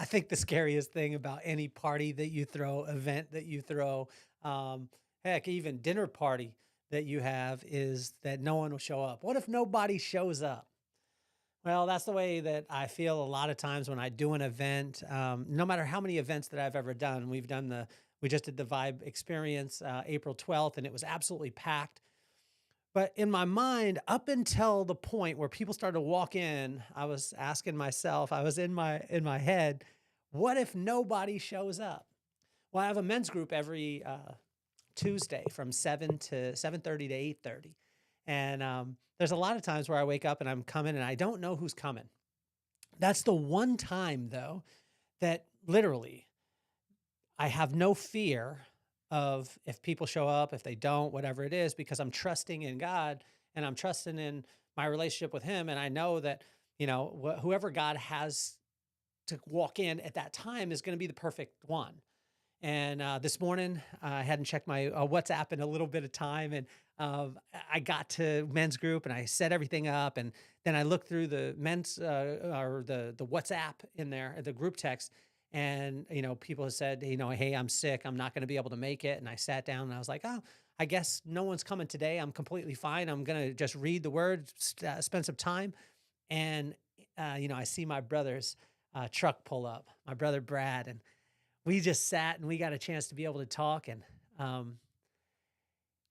I think the scariest thing about any party that you throw, event that you throw, heck, even dinner party that you have is that no one will show up. What if nobody shows up? Well, that's the way that I feel a lot of times when I do an event. No matter how many events that I've ever done, we just did the Vibe Experience April 12th, and it was absolutely packed. But in my mind, up until the point where people started to walk in, I was asking myself, I was in my head, what if nobody shows up? Well, I have a men's group every Tuesday from 7:30 to 8:30. And there's a lot of times where I wake up and I'm coming and I don't know who's coming. That's the one time, though, that literally I have no fear of if people show up, if they don't, whatever it is, because I'm trusting in God and I'm trusting in my relationship with Him. And I know that, whoever God has to walk in at that time is going to be the perfect one. And this morning, I hadn't checked my WhatsApp in a little bit of time, and I got to men's group and I set everything up, and then I looked through the men's or the WhatsApp in there, the group text, and people have said, hey, I'm sick, I'm not going to be able to make it, and I sat down and I was like, oh, I guess no one's coming today. I'm completely fine. I'm going to just read the word, spend some time, and I see my brother's truck pull up, my brother Brad, and we just sat and we got a chance to be able to talk. And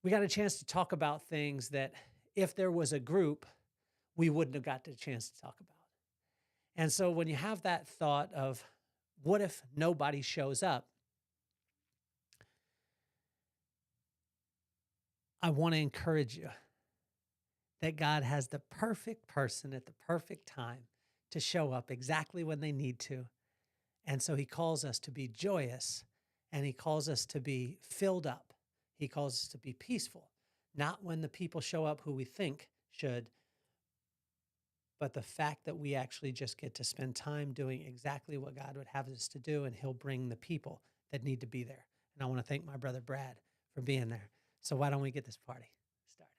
we got a chance to talk about things that if there was a group, we wouldn't have got the chance to talk about. And so when you have that thought of what if nobody shows up, I want to encourage you that God has the perfect person at the perfect time to show up exactly when they need to. And so He calls us to be joyous, and He calls us to be filled up. He calls us to be peaceful, not when the people show up who we think should, but the fact that we actually just get to spend time doing exactly what God would have us to do, and He'll bring the people that need to be there. And I want to thank my brother Brad for being there. So why don't we get this party started?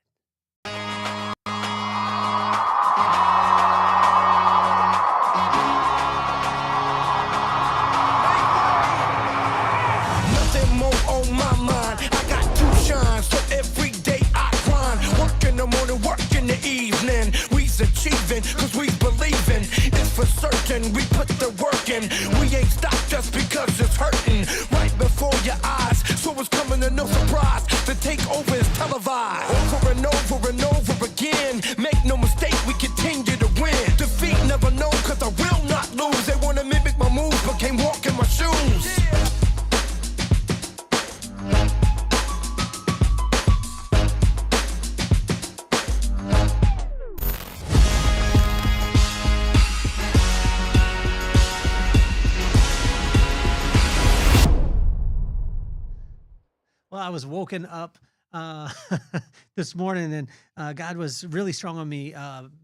On my mind, I got to shine, so every day I grind. Work in the morning, work in the evening. We's achieving, cause we believing. It's for certain, we put the work in. We ain't stopped just because it's hurting. Right before your eyes, so it's coming to no surprise. The takeover is televised. Over and over and over again. Make no mistake, we continue to win. Defeat never known, cause I will not lose. They wanna mimic my moves, but can't walk in my shoes. Well, I was woken up this morning, and God was really strong on me.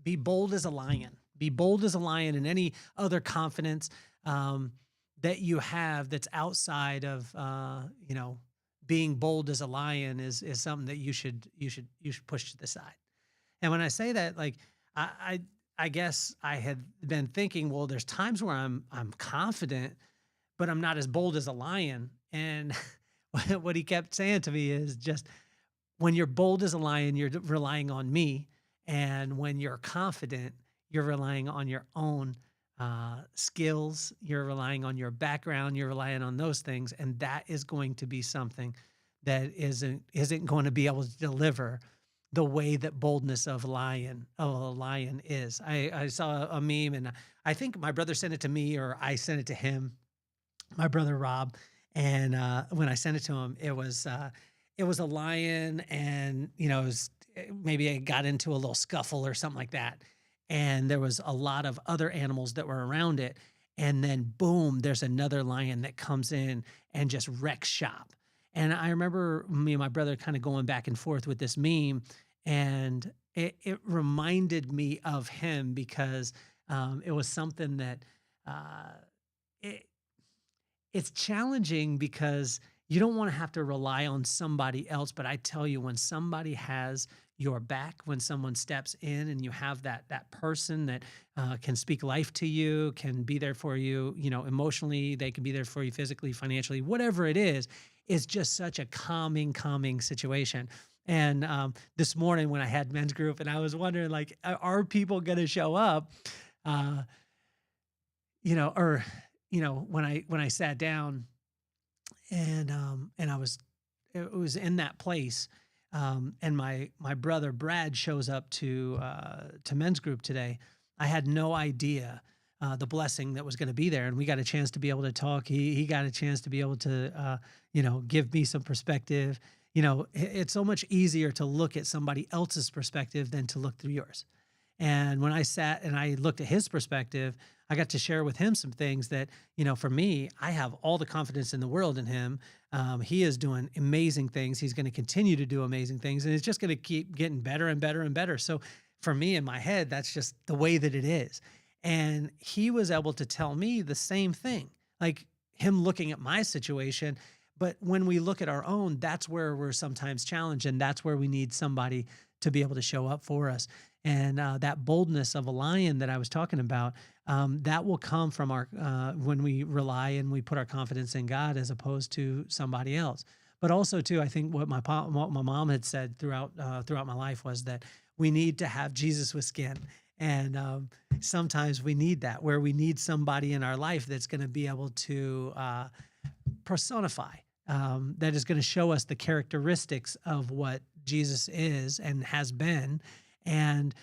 Be bold as a lion. Be bold as a lion, and any other confidence that you have that's outside of being bold as a lion is something that you should push to the side. And when I say that, like I guess I had been thinking, well, there's times where I'm confident, but I'm not as bold as a lion. And what he kept saying to me is just, when you're bold as a lion, you're relying on me. And when you're confident, you're relying on your own skills. You're relying on your background. You're relying on those things. And that is going to be something that isn't going to be able to deliver the way that boldness of a lion is. I saw a meme, and I think my brother sent it to me, or I sent it to him, my brother Rob. And when I sent it to him, it was a lion, and maybe it got into a little scuffle or something like that, and there was a lot of other animals that were around it, and then boom, there's another lion that comes in and just wrecks shop. And I remember me and my brother kind of going back and forth with this meme, and it reminded me of him, because it was something that it's challenging, because you don't want to have to rely on somebody else. But I tell you, when somebody has your back, when someone steps in and you have that person that can speak life to you, can be there for you, emotionally, they can be there for you physically, financially, whatever it is just such a calming situation. And this morning when I had men's group, and I was wondering, like, are people going to show up? Uh, or when I sat down and I was it was in that place, and my brother Brad shows up to men's group today. I had no idea the blessing that was going to be there, and we got a chance to be able to talk. He got a chance to be able to give me some perspective. It's so much easier to look at somebody else's perspective than to look through yours. And when I sat and I looked at his perspective, I got to share with him some things that, for me, I have all the confidence in the world in him. He is doing amazing things. He's going to continue to do amazing things, and it's just going to keep getting better and better and better. So for me in my head, that's just the way that it is. And he was able to tell me the same thing, like him looking at my situation. But when we look at our own, that's where we're sometimes challenged, and that's where we need somebody to be able to show up for us. And that boldness of a lion that I was talking about, that will come from our when we rely and we put our confidence in God as opposed to somebody else. But also, too, I think what my mom had said throughout my life was that we need to have Jesus with skin. And sometimes we need that, where we need somebody in our life that's going to be able to personify, that is going to show us the characteristics of what Jesus is and has been. And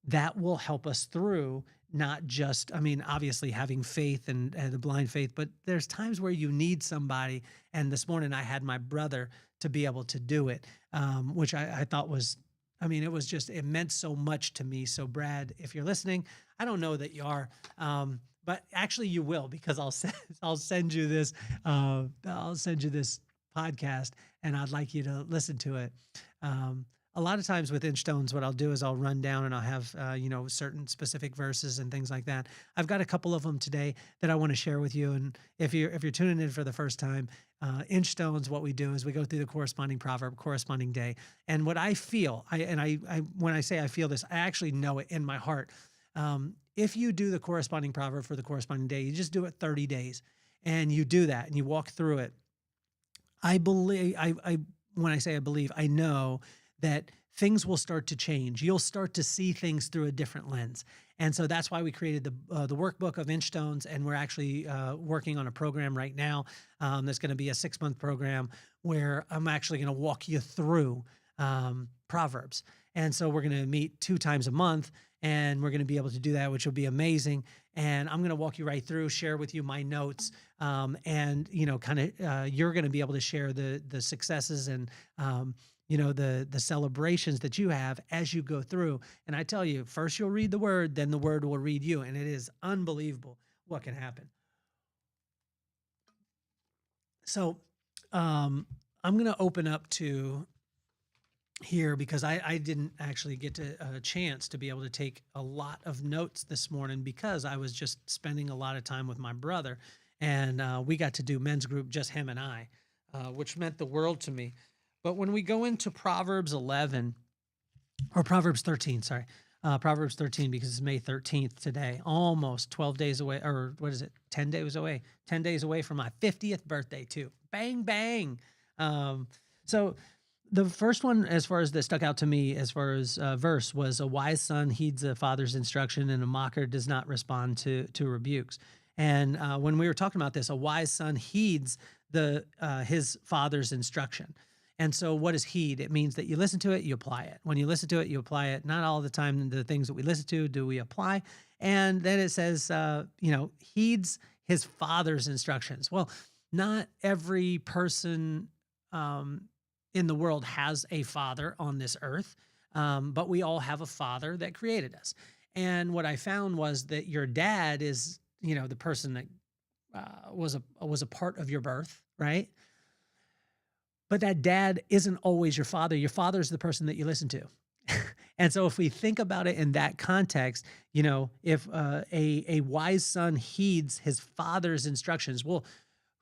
that will help us through, not just, obviously having faith and the blind faith, but there's times where you need somebody. And this morning I had my brother to be able to do it, which I thought was, it meant so much to me. So Brad, if you're listening, I don't know that you are, but actually you will, because I'll send you this podcast, and I'd like you to listen to it. A lot of times with Inchstones, what I'll do is I'll run down and I'll have, certain specific verses and things like that. I've got a couple of them today that I want to share with you. And if you're tuning in for the first time, Inchstones, what we do is we go through the corresponding proverb, corresponding day. And what I feel, when I say I feel this, I actually know it in my heart. If you do the corresponding proverb for the corresponding day, you just do it 30 days and you do that and you walk through it. I believe, when I say I believe, I know that things will start to change. You'll start to see things through a different lens. And so that's why we created the workbook of Inchstones, and we're actually working on a program right now that's going to be a 6-month program where I'm actually going to walk you through Proverbs. And so we're going to meet 2 times a month, and we're going to be able to do that, which will be amazing. And I'm going to walk you right through, share with you my notes, and you're going to be able to share the successes and the celebrations that you have as you go through. And I tell you, first you'll read the word, then the word will read you. And it is unbelievable what can happen. So I'm going to open up to here, because I didn't actually get a chance to be able to take a lot of notes this morning, because I was just spending a lot of time with my brother, and we got to do men's group, just him and I, which meant the world to me. But when we go into Proverbs 13, Proverbs 13, because it's May 13th today, almost 12 days away, or what is it, 10 days away, 10 days away from my 50th birthday too. Bang, bang. So the first one, as far as that stuck out to me, as far as verse, was a wise son heeds a father's instruction, and a mocker does not respond to rebukes. And when we were talking about this, a wise son heeds his father's instruction. And so what is heed? It means that you listen to it, you apply it. When you listen to it, you apply it. Not all the time the things that we listen to do we apply. And then it says, heeds his father's instructions. Well, not every person in the world has a father on this earth, but we all have a father that created us. And what I found was that your dad is, the person that was a part of your birth, right? But that dad isn't always your father. Your father is the person that you listen to. And so if we think about it in that context, if a wise son heeds his father's instructions, well,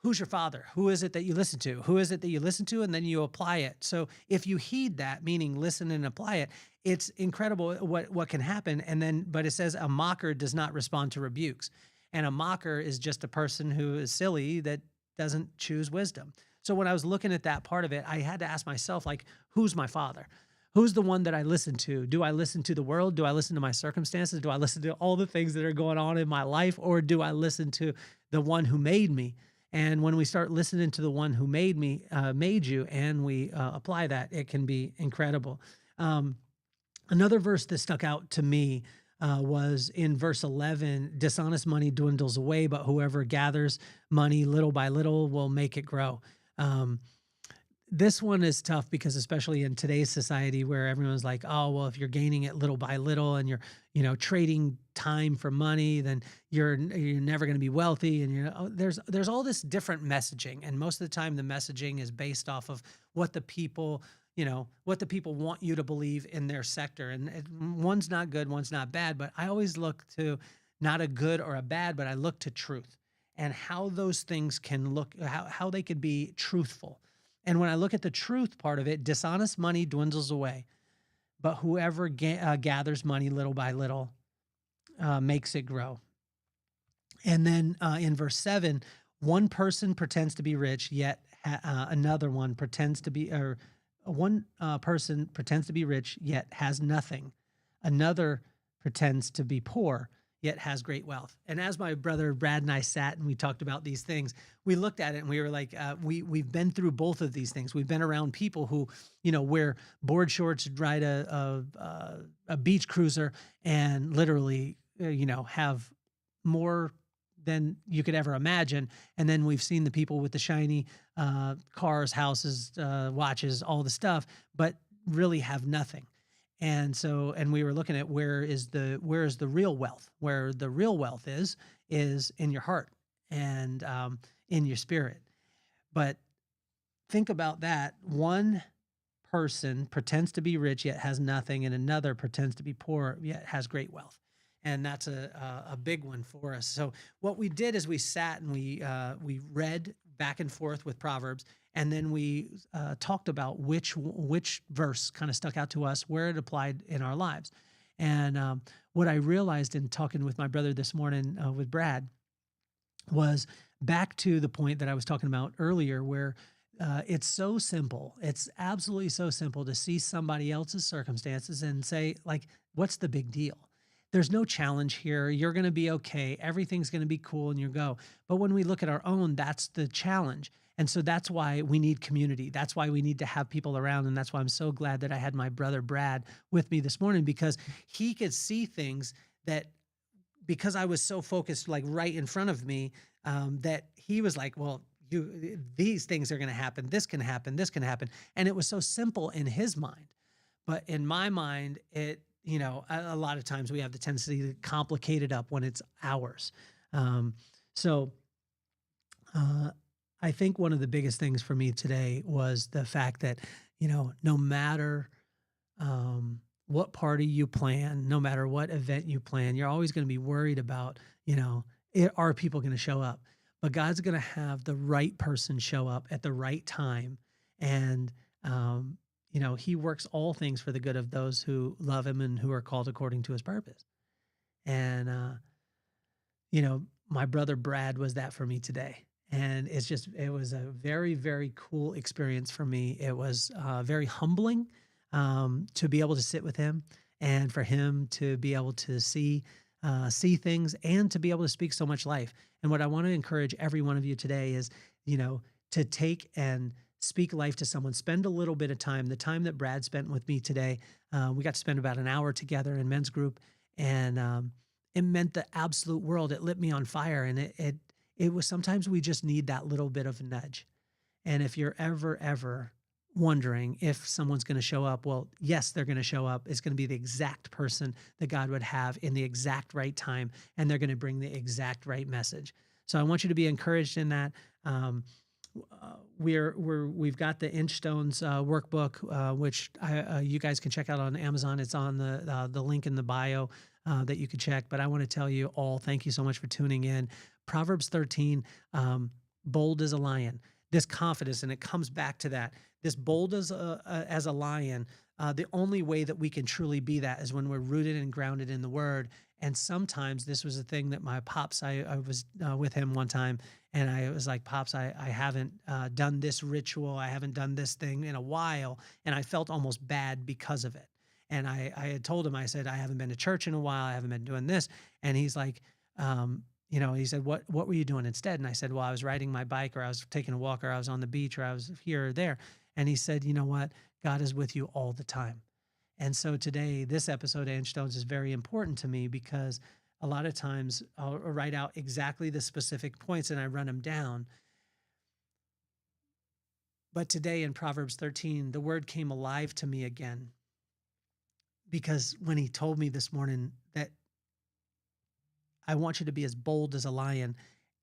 who's your father? Who is it that you listen to? Who is it that you listen to? And then you apply it. So if you heed that, meaning listen and apply it, it's incredible what can happen. And then, but it says a mocker does not respond to rebukes. And a mocker is just a person who is silly that doesn't choose wisdom. So when I was looking at that part of it, I had to ask myself, like, who's my father? Who's the one that I listen to? Do I listen to the world? Do I listen to my circumstances? Do I listen to all the things that are going on in my life? Or do I listen to the one who made me? And when we start listening to the one who made me, made you, and we apply that, it can be incredible. Another verse that stuck out to me was in verse 11, dishonest money dwindles away, but whoever gathers money little by little will make it grow. This one is tough because especially in today's society where everyone's like, oh, well, if you're gaining it little by little and you're, trading time for money, then you're never going to be wealthy. And there's all this different messaging. And most of the time the messaging is based off of what the people want you to believe in their sector. And one's not good, one's not bad, but I always look to not a good or a bad, but I look to truth and how those things can look, how they could be truthful. And when I look at the truth part of it, dishonest money dwindles away, but whoever gathers money little by little makes it grow. And then in verse 7, one person pretends to be rich, yet another one pretends to be, or one person pretends to be rich, yet has nothing. Another pretends to be poor, yet has great wealth. And as my brother Brad and I sat and we talked about these things, we looked at it and we were like, we've been through both of these things. We've been around people who, wear board shorts, ride a beach cruiser, and literally, have more than you could ever imagine. And then we've seen the people with the shiny cars, houses, watches, all the stuff, but really have nothing. And so, and we were looking at where is the real wealth? Where the real wealth is in your heart and in your spirit. But think about that. One person pretends to be rich yet has nothing, and another pretends to be poor yet has great wealth. And that's a big one for us. So what we did is we sat and we read back and forth with Proverbs, and then we talked about which verse kind of stuck out to us, where it applied in our lives. And what I realized in talking with my brother this morning with Brad was back to the point that I was talking about earlier, where it's so simple. It's absolutely so simple to see somebody else's circumstances and say, like, what's the big deal? There's no challenge here. You're going to be okay. Everything's going to be cool, and you go. But when we look at our own, that's the challenge. And so that's why we need community. That's why we need to have people around. And that's why I'm so glad that I had my brother Brad with me this morning, because he could see things that, because I was so focused like right in front of me, that he was like, well, these things are going to happen. This can happen. This can happen. And it was so simple in his mind. But in my mind, a lot of times we have the tendency to complicate it up when it's ours. I think one of the biggest things for me today was the fact that, no matter what party you plan, no matter what event you plan, you're always going to be worried about, are people going to show up? But God's going to have the right person show up at the right time. And, he works all things for the good of those who love him and who are called according to his purpose. And, my brother Brad was that for me today. And it was a very, very cool experience for me. It was very humbling to be able to sit with him and for him to be able to see things and to be able to speak so much life. And what I want to encourage every one of you today is, to take and speak life to someone. Spend a little bit of time. The time that Brad spent with me today, we got to spend about an hour together in men's group, and it meant the absolute world. It lit me on fire, and it was, sometimes we just need that little bit of a nudge. And if you're ever wondering if someone's going to show up, well, yes, they're going to show up. It's going to be the exact person that God would have in the exact right time, and they're going to bring the exact right message. So I want you to be encouraged in that. We've got the Inchstones workbook, which you guys can check out on Amazon. It's on the link in the bio that you can check. But I want to tell you all, thank you so much for tuning in. Proverbs 13, bold as a lion, this confidence, and it comes back to that. This bold as a lion, the only way that we can truly be that is when we're rooted and grounded in the word. And sometimes this was a thing that my pops, I was with him one time, and I was like, Pops, I haven't done this ritual. I haven't done this thing in a while. And I felt almost bad because of it. And I had told him, I said, I haven't been to church in a while. I haven't been doing this. And he's like, he said, what were you doing instead? And I said, well, I was riding my bike, or I was taking a walk, or I was on the beach, or I was here or there. And he said, you know what? God is with you all the time. And so today, this episode of Inchstones is very important to me, because a lot of times I'll write out exactly the specific points and I run them down. But today in Proverbs 13, the word came alive to me again, because when he told me this morning that I want you to be as bold as a lion,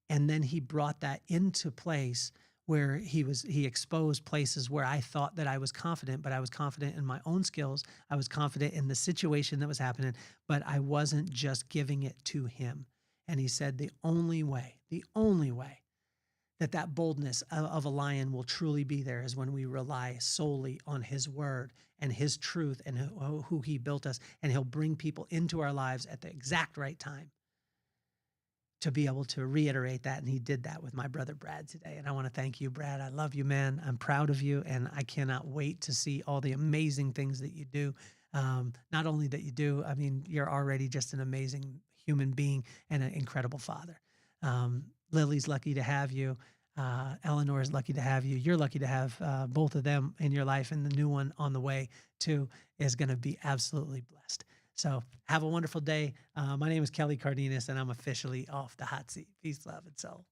and then he brought that into place where he exposed places where I thought that I was confident, but I was confident in my own skills. I was confident in the situation that was happening, but I wasn't just giving it to him. And he said, the only way that boldness of a lion will truly be there is when we rely solely on his word and his truth and who he built us. And he'll bring people into our lives at the exact right time to be able to reiterate that. And he did that with my brother Brad today. And I want to thank you, Brad. I love you, man. I'm proud of you. And I cannot wait to see all the amazing things that you do. Not only that you do, I mean, you're already just an amazing human being and an incredible father. Lily's lucky to have you. Eleanor is lucky to have you. You're lucky to have both of them in your life. And the new one on the way too is going to be absolutely blessed. So have a wonderful day. My name is Kelly Cardenas, and I'm officially off the hot seat. Peace, love, and soul.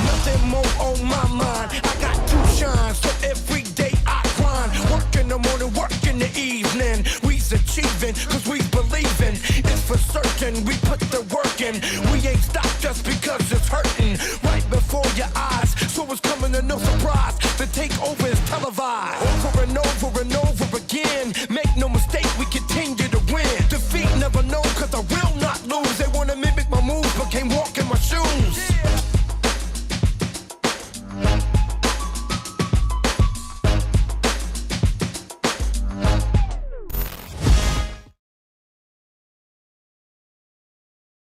Nothing more on my mind. I got to shine, so every day I grind. Work in the morning, work in the evening. We's achieving, cause we believing. It's for certain, we put the work in. We ain't stopped just because it's hurting. Right before your eyes, so it's coming to no surprise. The takeover is televised. Over and over and over again. Make no mistake, we continue